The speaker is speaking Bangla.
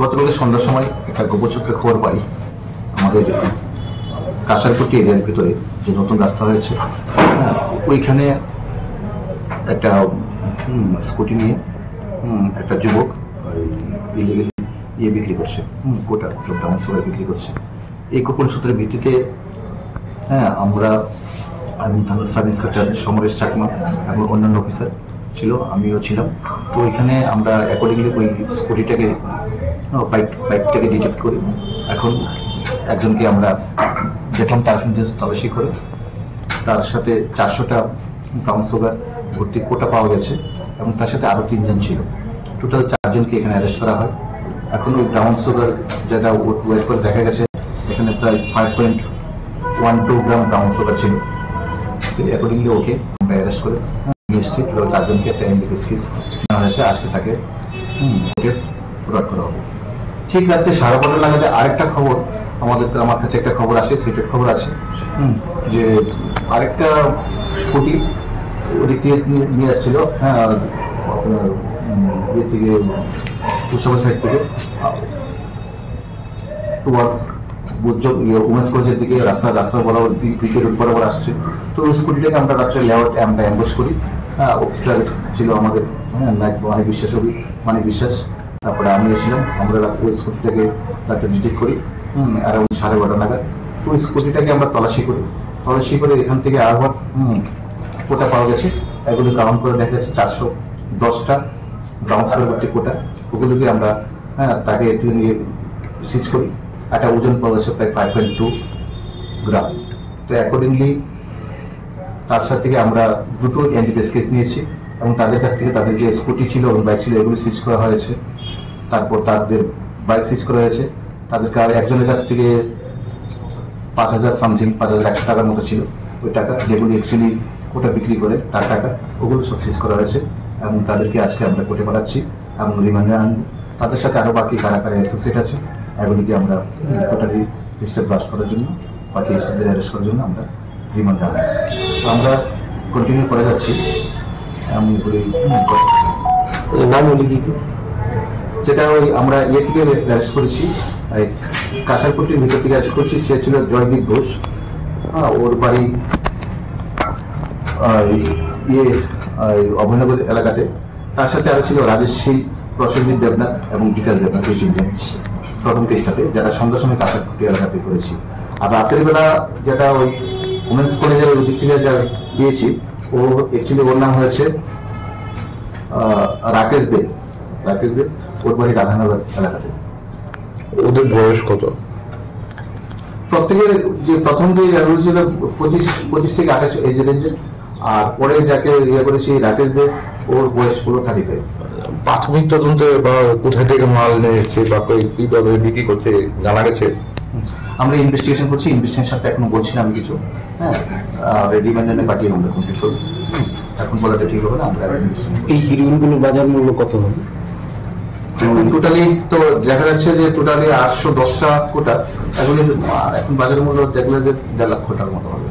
গতকালকে সন্ধ্যার সময় একটা গোপন সূত্রে খবর পাই আমাদের কাঁসারপট্টি এরিয়ার ভিতরে যে নতুন রাস্তা হয়েছে, ওইখানে একটা স্কুটি নিয়ে একটা যুবক ইলিগেল বিক্রি করছে, গোটা ডাউন সুগার বিক্রি করছে। এই গোপন সূত্রের ভিত্তিতে আমি থানার সাব ইন্সপেক্টর সমরেশ চাকমা এবং অন্যান্য অফিসার ছিল, আমিও ছিলাম। তো ওইখানে আমরা অ্যাকর্ডিংলি ওই স্কুটিটাকে বাইকটাকে ডিটেক্ট করি। এখন একজনকে আমরা দেখলাম তার তল্লাশি করে তার সাথে 400টা ব্রাউন সুগার ভর্তি কোটা পাওয়া গেছে এবং তার সাথে আরো 3 জন ছিল। টোটাল 4 জনকে এখানে অ্যারেস্ট করা হয়। এখন ওই ব্রাউন সুগার যেটা ওয়েট করে দেখা গেছে এখানে প্রায় 5.12 গ্রাম ব্রাউন সুগার ছিল। অ্যাকর্ডিংলি ওকে আমরা অ্যারেস্ট করে নিয়ে এসেছি। টোটাল 4 জনকে একটা এনডিপিএস কেস নেওয়া হয়েছে। আজকে তাকে ওকে ফরওয়ার্ড করা হবে। ঠিক রাত্রে 12:30 নাগাদ আরেকটা খবর আমার কাছে একটা খবর আসে, সিটের খবর আছে যে আরেকটা স্কুটি ওদিক থেকে নিয়ে আসছিল, আপনার ইয়ে থেকে কুশাবা সাইড থেকে টুয়ার্ডস উমেন্স কলেজের দিকে রাস্তা বরাবর পিকে রোড বরাবর আসছে। তো ওই স্কুটিটাকে আমরা রাত্রে লেআউট আমরা অ্যাম্বুশ করি। অফিসার ছিল আমাদের মানিক বিশ্বাস, তারপরে আমিও ছিলাম। আমরা রাত্রে ওই স্কুটিটাকে রাত্রে ডিটেক্ট করি অ্যারাউন্ড 12:30 নাগাদ। তো ওই স্কুটিটাকে আমরা তল্লাশি করে এখান থেকে আবার কোটা পাওয়া গেছে। এগুলি কাউন্ট করে দেখা যাচ্ছে 410টা ব্রাউন সুগার ভর্তি কোটা। ওগুলোকে আমরা তাকে এখানে নিয়ে সিজ করি। একটা ওজন পাওয়া গেছে প্রায় 5.2 গ্রাম। তো অ্যাকর্ডিংলি তার সাথে থেকে আমরা 2টো এনডিপিএস কেস নিয়েছি এবং তাদের কাছ থেকে তাদের যে স্কুটি ছিল এবং বাইক ছিল এগুলো সিজ করা হয়েছে। তারপর তাদের বাইক সিজ করা হয়েছে। তাদেরকে আর একজনের কাছ থেকে 5,000 সামথিং 5,100 টাকার মতো ছিল ওই টাকা, যেগুলি অ্যাকচুয়ালি কোটা বিক্রি করে তার টাকা, ওগুলো সব সিজ করা হয়েছে এবং তাদেরকে আজকে আমরা কোর্টে পাঠাচ্ছি এবং রিমান্ডে আনবো। তাদের সাথে আরো বাকি কারা অ্যাসোসিয়েট আছে এগুলিকে আমরা টোটালি লিস্টে ব্লাস্ট করার জন্য, বাকি স্টাফদের অ্যারেস্ট করার জন্য আমরা রিমান্ডে আনবো। তো আমরা কন্টিনিউ করে যাচ্ছি এমনগুলি নাম বলি কি যেটা ওই আমরা থেকে অ্যারেস্ট করেছি, কাঁসারপট্টির ভিতর থেকে অ্যারেস্ট করেছি। সে ছিল জয়দীপ ঘোষ, ওর বাড়ি অভয়নগর এলাকাতে। তার সাথে আরো ছিল রাজেশ্রী, প্রসেনজিৎ দেবনাথ এবং বিকাশ দেবনাথ, এই 3 জন প্রথম কেসটাতে, যারা সন্ধ্যার সময় কাঁসারপট্টি এলাকাতে করেছি। আর রাতের বেলা যেটা ওই উমেন্স কলেজের ওই দিক থেকে যা পেয়েছি, ও অ্যাকচুয়ালি ওর নাম হয়েছে রাকেশ দেব, ওর বাড়ি রাধানগর এলাকাতে। ওদের বয়স কত? প্রত্যেকের যে প্রথম যে ছিল 25 থেকে 28 এজ রেঞ্জের, আর পরে যাকে ইয়ে করেছি রাকেশ দেব, ওর বয়স পুরো 35। প্রাথমিক তদন্তে বা কোথা থেকে মাল নিয়ে এসছে বা কিভাবে বিক্রি করছে জানা গেছে? আমরা ইনভেস্টিগেশন করছি, ইনভেস্টিগেশন সাথে এখনো বলছি না আমি কিছু। রিমান্ডে পাঠিয়ে আমরা কমপ্লিট করবো। এখন বলাটা ঠিক হবে না। আমরা এই হিরোইনগুলোর বাজার মূল্য কত হবে? টোটালি তো দেখা যাচ্ছে যে টোটালি 810টা কোটা, এগুলির এখন বাজার মূল্য দেখলে যে 1.5 লাখ টাকার মতো হবে।